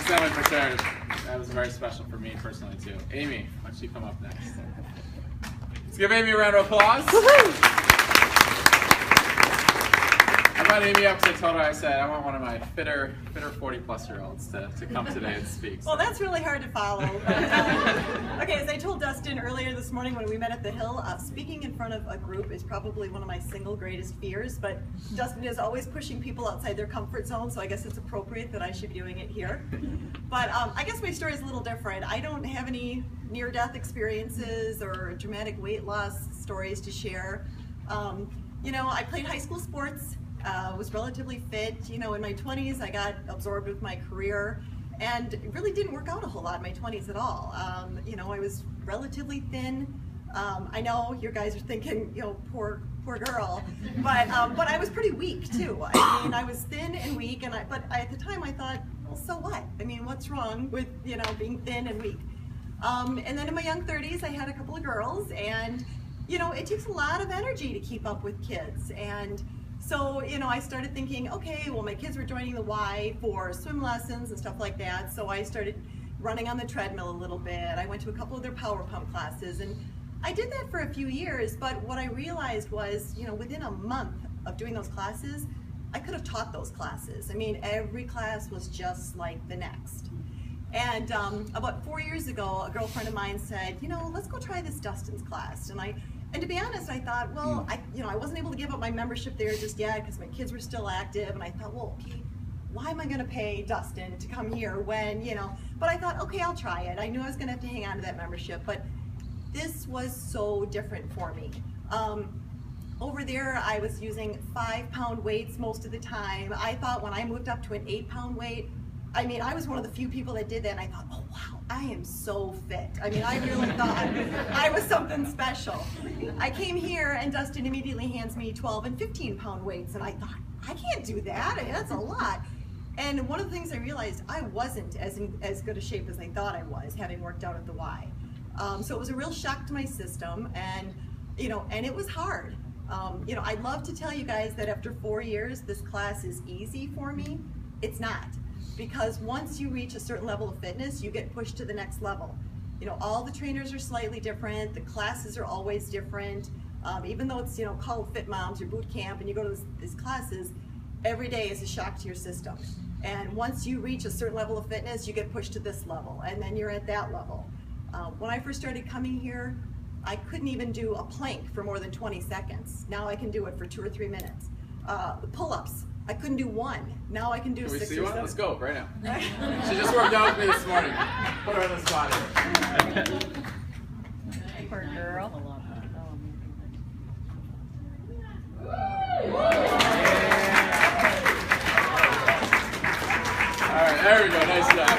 Stanley for sharing. That was very special for me personally too. Amy, why don't you come up next? Let's give Amy a round of applause. I brought Amy up because I told her, I said, I want one of my fitter 40-plus-year-olds to come today and speak. Well, that's really hard to follow. Okay, as I told Dustin earlier this morning when we met at the Hill, speaking in front of a group is probably one of my single greatest fears, but Dustin is always pushing people outside their comfort zone, so I guess it's appropriate that I should be doing it here. But I guess my story is a little different. I don't have any near-death experiences or dramatic weight loss stories to share. You know, I played high school sports. Was relatively fit. You know, in my 20s I got absorbed with my career and it really didn't work out a whole lot in my 20s at all. You know, I was relatively thin. I know you guys are thinking, you know, poor girl, but I was pretty weak too. I mean, I was thin and weak, and at the time I thought, well, so what? I mean, what's wrong with, you know, being thin and weak? And then in my young 30s I had a couple of girls, and you know, it takes a lot of energy to keep up with kids. And so, you know, I started thinking, okay, well, my kids were joining the Y for swim lessons and stuff like that, so I started running on the treadmill a little bit. I went to a couple of their power pump classes, and I did that for a few years, but what I realized was, you know, within a month of doing those classes, I could have taught those classes. I mean, every class was just like the next. And about 4 years ago, a girlfriend of mine said, you know, let's go try this Dustin's class. And to be honest, I thought, well, I wasn't able to give up my membership there just yet because my kids were still active, and I thought, well, okay, why am I going to pay Dustin to come here when, you know, but I thought, okay, I'll try it. I knew I was going to have to hang on to that membership, but this was so different for me. Over there, I was using 5-pound weights most of the time. I thought when I moved up to an 8-pound weight, I mean, I was one of the few people that did that, and I thought, oh wow, I am so fit. I mean, I really thought I was something special. I came here, and Dustin immediately hands me 12 and 15-pound weights, and I thought, I can't do that. I mean, that's a lot. And one of the things I realized, I wasn't as good a shape as I thought I was, having worked out at the Y. So it was a real shock to my system, and you know, and it was hard. You know, I'd love to tell you guys that after 4 years, this class is easy for me. It's not. Because once you reach a certain level of fitness, you get pushed to the next level. You know, all the trainers are slightly different, the classes are always different. Even though it's, you know, called Fit Moms or boot camp, and you go to these classes, every day is a shock to your system. And once you reach a certain level of fitness, you get pushed to this level, and then you're at that level. When I first started coming here, I couldn't even do a plank for more than 20 seconds. Now I can do it for 2 or 3 minutes. The pull-ups, I couldn't do 1. Now I can do 6 or 7. Can we see one? Let's go right now. She just worked out with me this morning. Put her on the spot here. Poor girl. All right, there we go. Nice job.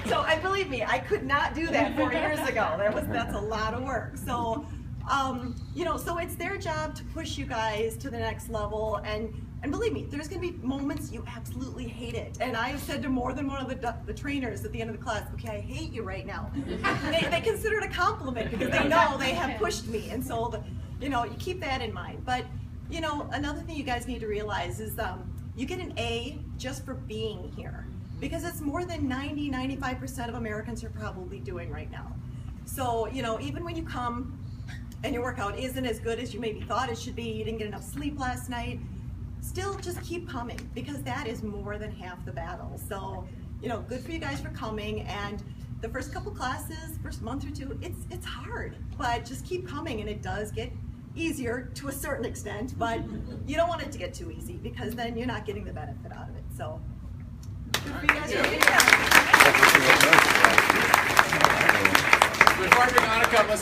So, and believe me, I could not do that 4 years ago. That's a lot of work. So, you know, so it's their job to push you guys to the next level, and believe me, there's going to be moments you absolutely hate it. And I've said to more than one of the trainers at the end of the class, okay, I hate you right now. They consider it a compliment because they know they have pushed me, and so, you know, you keep that in mind. But, you know, another thing you guys need to realize is you get an A just for being here, because it's more than 95% of Americans are probably doing right now. So, you know, even when you come and your workout isn't as good as you maybe thought it should be, you didn't get enough sleep last night, still just keep coming, because that is more than half the battle. So, you know, good for you guys for coming, and the first couple classes, first month or two, it's hard, but just keep coming, and it does get easier to a certain extent, but you don't want it to get too easy, because then you're not getting the benefit out of it. So, good for you guys for being here. Before Annika,